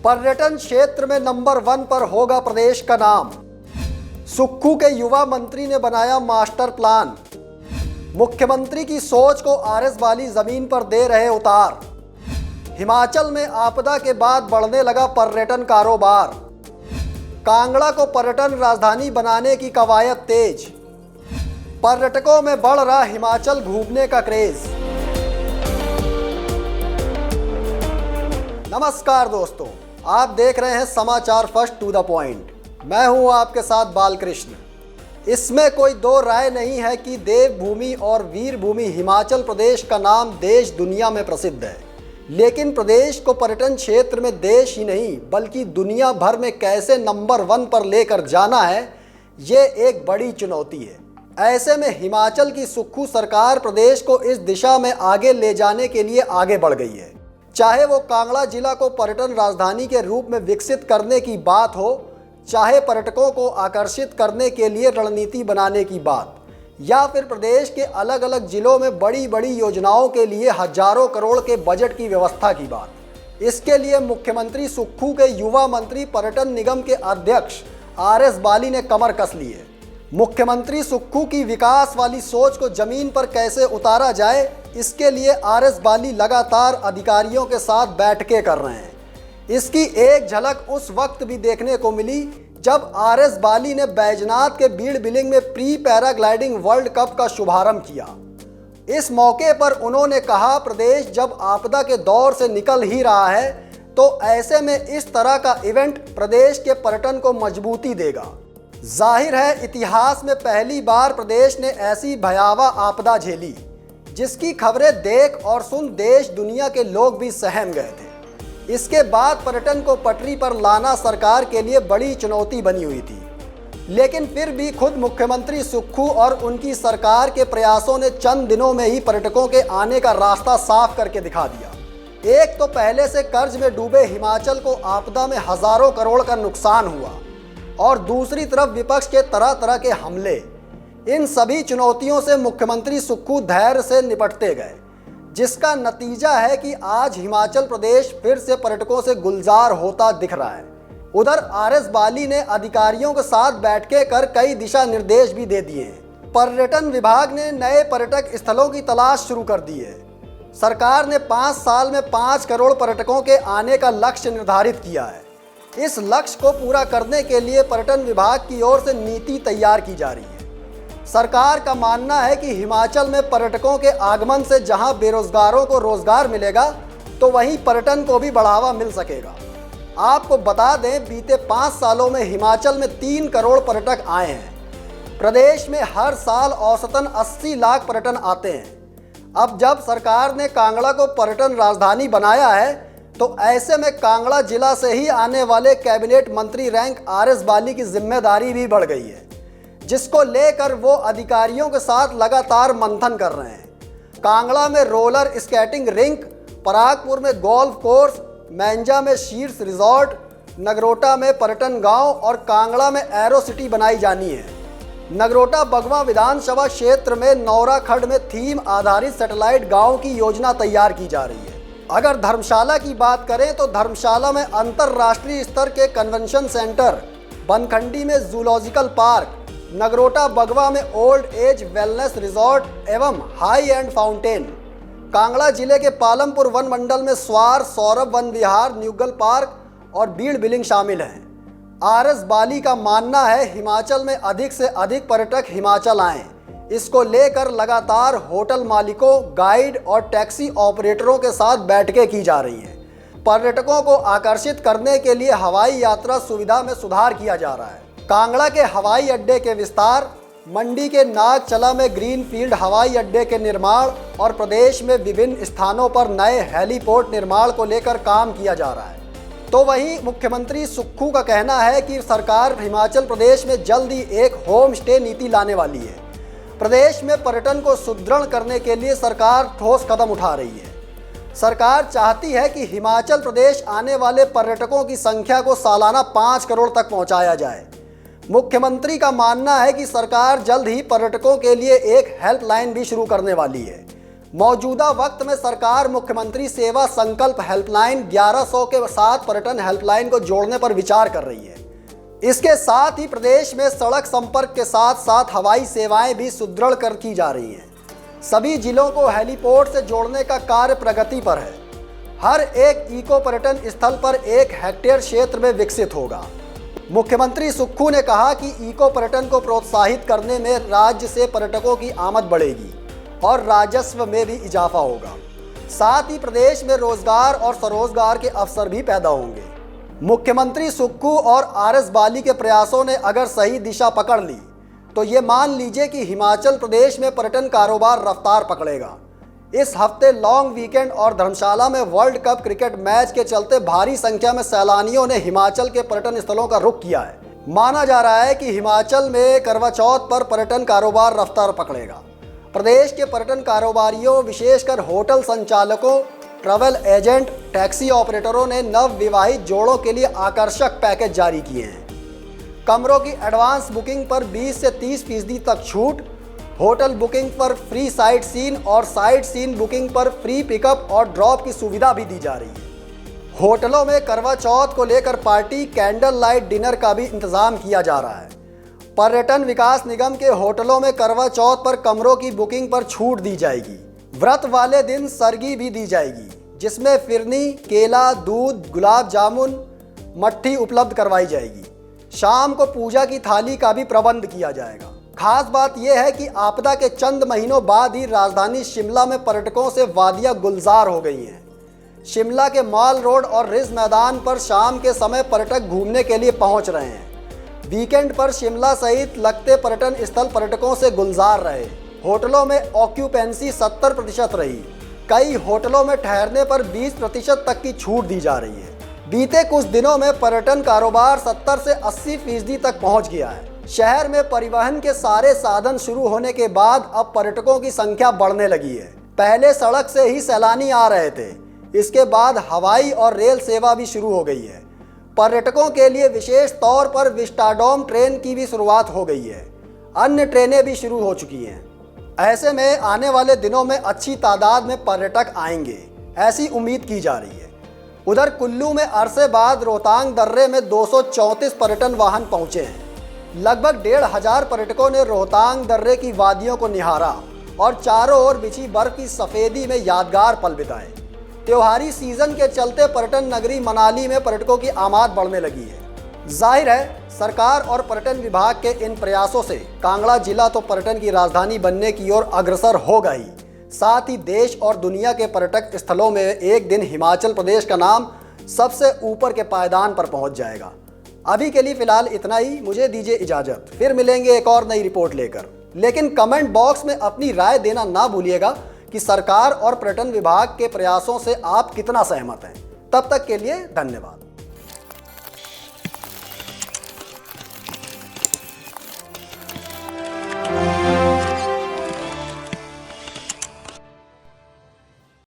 पर्यटन क्षेत्र में नंबर 1 पर होगा प्रदेश का नाम। सुक्खू के युवा मंत्री ने बनाया मास्टर प्लान। मुख्यमंत्री की सोच को आरएस वाली जमीन पर दे रहे उतार। हिमाचल में आपदा के बाद बढ़ने लगा पर्यटन कारोबार। कांगड़ा को पर्यटन राजधानी बनाने की कवायद तेज। पर्यटकों में बढ़ रहा हिमाचल घूमने का क्रेज। नमस्कार दोस्तों, आप देख रहे हैं समाचार फर्स्ट टू द पॉइंट। मैं हूं आपके साथ बालकृष्ण। इसमें कोई दो राय नहीं है कि देवभूमि और वीरभूमि हिमाचल प्रदेश का नाम देश दुनिया में प्रसिद्ध है, लेकिन प्रदेश को पर्यटन क्षेत्र में देश ही नहीं बल्कि दुनिया भर में कैसे नंबर 1 पर लेकर जाना है, ये एक बड़ी चुनौती है। ऐसे में हिमाचल की सुक्खू सरकार प्रदेश को इस दिशा में आगे ले जाने के लिए आगे बढ़ गई है। चाहे वो कांगड़ा जिला को पर्यटन राजधानी के रूप में विकसित करने की बात हो, चाहे पर्यटकों को आकर्षित करने के लिए रणनीति बनाने की बात, या फिर प्रदेश के अलग अलग जिलों में बड़ी बड़ी योजनाओं के लिए हजारों करोड़ के बजट की व्यवस्था की बात। इसके लिए मुख्यमंत्री सुक्खू के युवा मंत्री पर्यटन निगम के अध्यक्ष आरएस बाली ने कमर कस ली है। मुख्यमंत्री सुक्खू की विकास वाली सोच को जमीन पर कैसे उतारा जाए, इसके लिए आरएस बाली लगातार अधिकारियों के साथ बैठकें कर रहे हैं। इसकी एक झलक उस वक्त भी देखने को मिली जब आरएस बाली ने बैजनाथ के बीड़ बिलिंग में प्री पैराग्लाइडिंग वर्ल्ड कप का शुभारंभ किया। इस मौके पर उन्होंने कहा, प्रदेश जब आपदा के दौर से निकल ही रहा है तो ऐसे में इस तरह का इवेंट प्रदेश के पर्यटन को मजबूती देगा। जाहिर है, इतिहास में पहली बार प्रदेश ने ऐसी भयावह आपदा झेली जिसकी खबरें देख और सुन देश दुनिया के लोग भी सहम गए थे। इसके बाद पर्यटन को पटरी पर लाना सरकार के लिए बड़ी चुनौती बनी हुई थी, लेकिन फिर भी खुद मुख्यमंत्री सुक्खू और उनकी सरकार के प्रयासों ने चंद दिनों में ही पर्यटकों के आने का रास्ता साफ करके दिखा दिया। एक तो पहले से कर्ज में डूबे हिमाचल को आपदा में हजारों करोड़ का नुकसान हुआ, और दूसरी तरफ विपक्ष के तरह तरह के हमले। इन सभी चुनौतियों से मुख्यमंत्री सुक्खू धैर्य से निपटते गए, जिसका नतीजा है कि आज हिमाचल प्रदेश फिर से पर्यटकों से गुलजार होता दिख रहा है। उधर आरएस बाली ने अधिकारियों के साथ बैठकें कर कई दिशा निर्देश भी दे दिए हैं। पर्यटन विभाग ने नए पर्यटक स्थलों की तलाश शुरू कर दी है। सरकार ने 5 साल में 5 करोड़ पर्यटकों के आने का लक्ष्य निर्धारित किया है। इस लक्ष्य को पूरा करने के लिए पर्यटन विभाग की ओर से नीति तैयार की जा रही है। सरकार का मानना है कि हिमाचल में पर्यटकों के आगमन से जहां बेरोजगारों को रोजगार मिलेगा, तो वहीं पर्यटन को भी बढ़ावा मिल सकेगा। आपको बता दें, बीते 5 सालों में हिमाचल में 3 करोड़ पर्यटक आए हैं। प्रदेश में हर साल औसतन 80 लाख पर्यटन आते हैं। अब जब सरकार ने कांगड़ा को पर्यटन राजधानी बनाया है, तो ऐसे में कांगड़ा जिला से ही आने वाले कैबिनेट मंत्री रैंक आरएस बाली की जिम्मेदारी भी बढ़ गई है, जिसको लेकर वो अधिकारियों के साथ लगातार मंथन कर रहे हैं। कांगड़ा में रोलर स्केटिंग रिंक, परागपुर में गोल्फ कोर्स, मैंजा में शीर्ष रिजॉर्ट, नगरोटा में पर्यटन गांव और कांगड़ा में एरो सिटी बनाई जानी है। नगरोटा बगवा विधानसभा क्षेत्र में नौरा खड्ड में थीम आधारित सैटेलाइट गांव की योजना तैयार की जा रही है। अगर धर्मशाला की बात करें तो धर्मशाला में अंतर्राष्ट्रीय स्तर के कन्वेंशन सेंटर, बनखंडी में जूलॉजिकल पार्क, नगरोटा बगवा में ओल्ड एज वेलनेस रिजॉर्ट एवं हाई एंड फाउंटेन, कांगड़ा जिले के पालमपुर वन मंडल में स्वार, सौरभ वन विहार, न्यूगल पार्क और बीड़ बिलिंग शामिल हैं। आरएस बाली का मानना है हिमाचल में अधिक से अधिक पर्यटक हिमाचल आएं। इसको लेकर लगातार होटल मालिकों, गाइड और टैक्सी ऑपरेटरों के साथ बैठकें की जा रही हैं। पर्यटकों को आकर्षित करने के लिए हवाई यात्रा सुविधा में सुधार किया जा रहा है। कांगड़ा के हवाई अड्डे के विस्तार, मंडी के नागचला में ग्रीनफील्ड हवाई अड्डे के निर्माण और प्रदेश में विभिन्न स्थानों पर नए हेलीपोर्ट निर्माण को लेकर काम किया जा रहा है। तो वहीं मुख्यमंत्री सुक्खू का कहना है कि सरकार हिमाचल प्रदेश में जल्द ही एक होम स्टे नीति लाने वाली है। प्रदेश में पर्यटन को सुदृढ़ करने के लिए सरकार ठोस कदम उठा रही है। सरकार चाहती है कि हिमाचल प्रदेश आने वाले पर्यटकों की संख्या को सालाना 5 करोड़ तक पहुंचाया जाए। मुख्यमंत्री का मानना है कि सरकार जल्द ही पर्यटकों के लिए एक हेल्पलाइन भी शुरू करने वाली है। मौजूदा वक्त में सरकार मुख्यमंत्री सेवा संकल्प हेल्पलाइन 1100 के साथ पर्यटन हेल्पलाइन को जोड़ने पर विचार कर रही है। इसके साथ ही प्रदेश में सड़क संपर्क के साथ साथ हवाई सेवाएं भी सुदृढ़ कर की जा रही हैं। सभी जिलों को हेलीपोर्ट से जोड़ने का कार्य प्रगति पर है। हर एक इको पर्यटन स्थल पर 1 हेक्टेयर क्षेत्र में विकसित होगा। मुख्यमंत्री सुक्खू ने कहा कि इको पर्यटन को प्रोत्साहित करने में राज्य से पर्यटकों की आमद बढ़ेगी और राजस्व में भी इजाफा होगा। साथ ही प्रदेश में रोजगार और स्वरोजगार के अवसर भी पैदा होंगे। मुख्यमंत्री सुक्खू और आरएस बाली के प्रयासों ने अगर सही दिशा पकड़ ली तो ये मान लीजिए कि हिमाचल प्रदेश में पर्यटन कारोबार रफ्तार पकड़ेगा। इस हफ्ते लॉन्ग वीकेंड और धर्मशाला में वर्ल्ड कप क्रिकेट मैच के चलते भारी संख्या में सैलानियों ने हिमाचल के पर्यटन स्थलों का रुख किया है। माना जा रहा है कि हिमाचल में करवा चौथ पर पर्यटन कारोबार रफ्तार पकड़ेगा। प्रदेश के पर्यटन कारोबारियों, विशेषकर होटल संचालकों, ट्रैवल एजेंट, टैक्सी ऑपरेटरों ने नव विवाहित जोड़ों के लिए आकर्षक पैकेज जारी किए हैं। कमरों की एडवांस बुकिंग पर 20 से 30% तक छूट, होटल बुकिंग पर फ्री साइट सीन और साइट सीन बुकिंग पर फ्री पिकअप और ड्रॉप की सुविधा भी दी जा रही है। होटलों में करवा चौथ को लेकर पार्टी, कैंडल लाइट डिनर का भी इंतजाम किया जा रहा है। पर्यटन विकास निगम के होटलों में करवा चौथ पर कमरों की बुकिंग पर छूट दी जाएगी। व्रत वाले दिन सरगी भी दी जाएगी, जिसमें फिरनी, केला, दूध, गुलाब जामुन, मट्ठी उपलब्ध करवाई जाएगी। शाम को पूजा की थाली का भी प्रबंध किया जाएगा। खास बात यह है कि आपदा के चंद महीनों बाद ही राजधानी शिमला में पर्यटकों से वादियां गुलजार हो गई हैं। शिमला के मॉल रोड और रिज मैदान पर शाम के समय पर्यटक घूमने के लिए पहुंच रहे हैं। वीकेंड पर शिमला सहित लगते पर्यटन स्थल पर्यटकों से गुलजार रहे। होटलों में ऑक्यूपेंसी 70% रही। कई होटलों में ठहरने पर 20% तक की छूट दी जा रही है। बीते कुछ दिनों में पर्यटन कारोबार 70 से 80% तक पहुंच गया है। शहर में परिवहन के सारे साधन शुरू होने के बाद अब पर्यटकों की संख्या बढ़ने लगी है। पहले सड़क से ही सैलानी आ रहे थे, इसके बाद हवाई और रेल सेवा भी शुरू हो गई है। पर्यटकों के लिए विशेष तौर पर विस्टाडोम ट्रेन की भी शुरुआत हो गई है। अन्य ट्रेनें भी शुरू हो चुकी हैं। ऐसे में आने वाले दिनों में अच्छी तादाद में पर्यटक आएंगे, ऐसी उम्मीद की जा रही है। उधर कुल्लू में अरसे बाद रोहतांग दर्रे में 234 पर्यटन वाहन पहुंचे हैं। लगभग 1,500 पर्यटकों ने रोहतांग दर्रे की वादियों को निहारा और चारों ओर बिछी बर्फ की सफ़ेदी में यादगार पल बिताए। त्योहारी सीजन के चलते पर्यटन नगरी मनाली में पर्यटकों की आमद बढ़ने लगी है। जाहिर है सरकार और पर्यटन विभाग के इन प्रयासों से कांगड़ा जिला तो पर्यटन की राजधानी बनने की ओर अग्रसर होगा ही, साथ ही देश और दुनिया के पर्यटक स्थलों में एक दिन हिमाचल प्रदेश का नाम सबसे ऊपर के पायदान पर पहुंच जाएगा। अभी के लिए फिलहाल इतना ही, मुझे दीजिए इजाज़त। फिर मिलेंगे एक और नई रिपोर्ट लेकर। लेकिन कमेंट बॉक्स में अपनी राय देना ना भूलिएगा कि सरकार और पर्यटन विभाग के प्रयासों से आप कितना सहमत हैं। तब तक के लिए धन्यवाद।